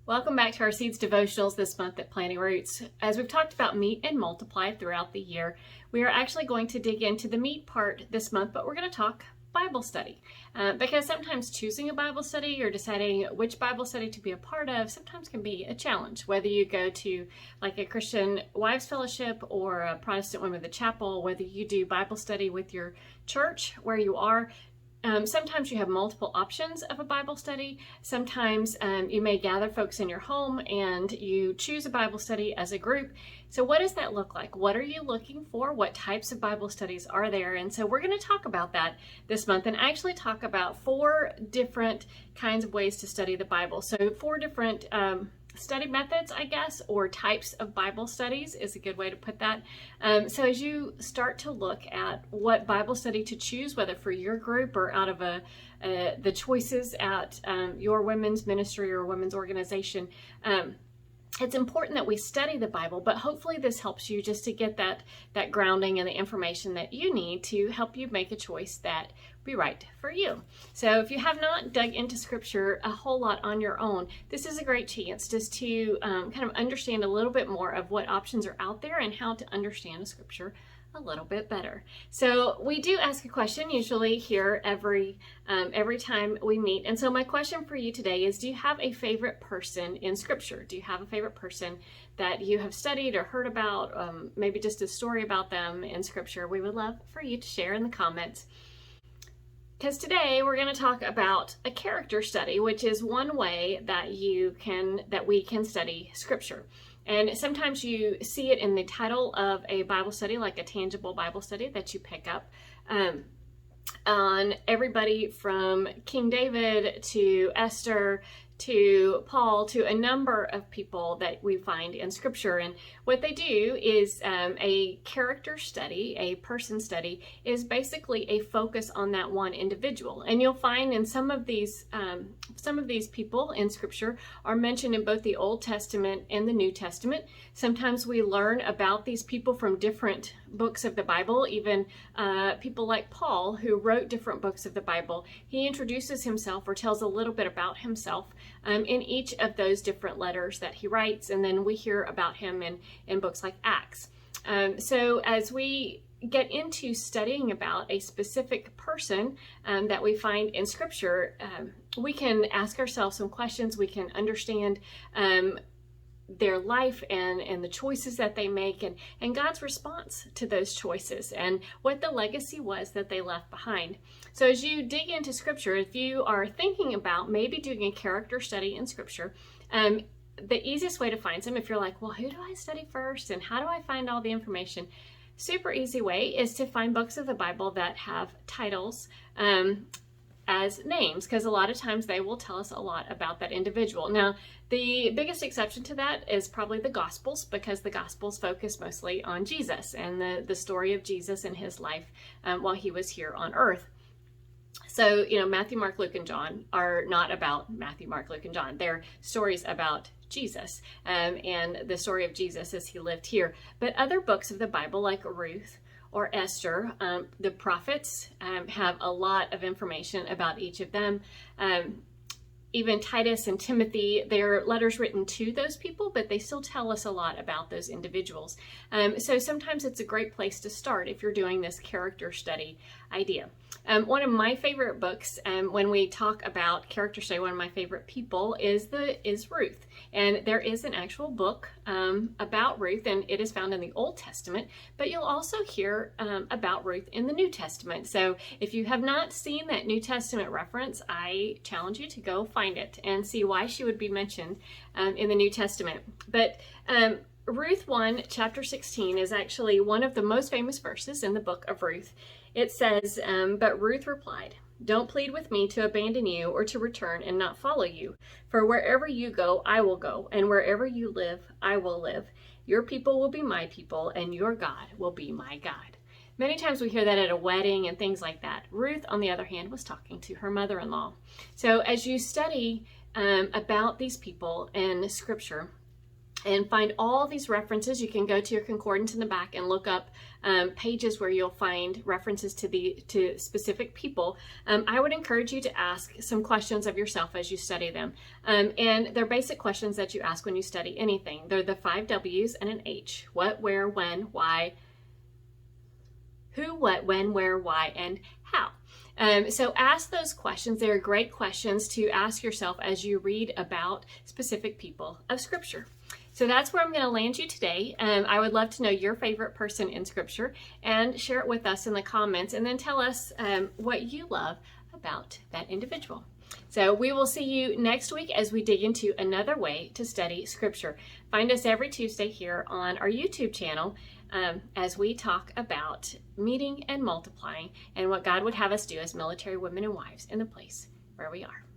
Welcome back to our Seeds devotionals this month at Planting Roots. As we've talked about meet and multiply throughout the year, we are actually going to dig into the meat part this month, but we're going to talk Bible study. Because sometimes choosing a Bible study or deciding which Bible study to be a part of sometimes can be a challenge. Whether you go to like a Christian Wives Fellowship or a Protestant Women of the Chapel, whether you do Bible study with your church where you are, sometimes you have multiple options of a Bible study. Sometimes you may gather folks in your home and you choose a Bible study as a group. So what does that look like? What are you looking for? What types of Bible studies are there? And so we're going to talk about that this month and actually talk about 4 different kinds of ways to study the Bible. So 4 different study methods, I guess, or types of Bible studies is a good way to put that. So as you start to look at what Bible study to choose, whether for your group or out of the choices at your women's ministry or women's organization, it's important that we study the Bible, but hopefully this helps you just to get that grounding and the information that you need to help you make a choice that be right for you. So if you have not dug into Scripture a whole lot on your own, this is a great chance just to kind of understand a little bit more of what options are out there and how to understand the Scripture a little bit better. So we do ask a question usually here every time we meet. And so my question for you today is, do you have a favorite person in Scripture? Do you have a favorite person that you have studied or heard about, maybe just a story about them in Scripture? We would love for you to share in the comments. Because today we're going to talk about a character study, which is one way that we can study Scripture. And sometimes you see it in the title of a Bible study, like a tangible Bible study that you pick up on everybody from King David to Esther to Paul to a number of people that we find in Scripture. And what they do is a character study, a person study, is basically a focus on that one individual. And you'll find in some of these people in Scripture are mentioned in both the Old Testament and the New Testament. Sometimes we learn about these people from different books of the Bible, even people like Paul, who wrote different books of the Bible. He introduces himself or tells a little bit about himself in each of those different letters that he writes, and then we hear about him in books like Acts. So as we get into studying about a specific person that we find in Scripture, we can ask ourselves some questions. We can understand their life and the choices that they make and God's response to those choices and what the legacy was that they left behind. So as you dig into Scripture, if you are thinking about maybe doing a character study in Scripture, the easiest way to find some, if you're like, well, who do I study first and how do I find all the information? Super easy way is to find books of the Bible that have titles as names, because a lot of times they will tell us a lot about that individual. Now, the biggest exception to that is probably the Gospels, because the Gospels focus mostly on Jesus and the story of Jesus and his life while he was here on earth. So, Matthew, Mark, Luke, and John are not about Matthew, Mark, Luke, and John. They're stories about Jesus and the story of Jesus as he lived here. But other books of the Bible, like Ruth or Esther, the prophets have a lot of information about each of them. Even Titus and Timothy, they're letters written to those people, but they still tell us a lot about those individuals. So sometimes it's a great place to start if you're doing this character study idea. One of my favorite books, when we talk about character study, one of my favorite people is Ruth. And there is an actual book about Ruth, and it is found in the Old Testament, but you'll also hear about Ruth in the New Testament. So if you have not seen that New Testament reference, I challenge you to go find it and see why she would be mentioned in the New Testament. But Ruth 1, chapter 16 is actually one of the most famous verses in the book of Ruth. It says, but Ruth replied, "Don't plead with me to abandon you or to return and not follow you. For wherever you go, I will go, and wherever you live, I will live. Your people will be my people, and your God will be my God." Many times we hear that at a wedding and things like that. Ruth, on the other hand, was talking to her mother-in-law. So as you study about these people in Scripture, and find all these references. You can go to your concordance in the back and look up pages where you'll find references to specific people. I would encourage you to ask some questions of yourself as you study them. And they're basic questions that you ask when you study anything. They're the 5 W's and an H. What, where, when, why, who, what, when, where, why, and how. So ask those questions. They're great questions to ask yourself as you read about specific people of Scripture. So that's where I'm going to land you today. I would love to know your favorite person in Scripture, and share it with us in the comments, and then tell us what you love about that individual. So we will see you next week as we dig into another way to study Scripture. Find us every Tuesday here on our YouTube channel as we talk about meeting and multiplying and what God would have us do as military women and wives in the place where we are.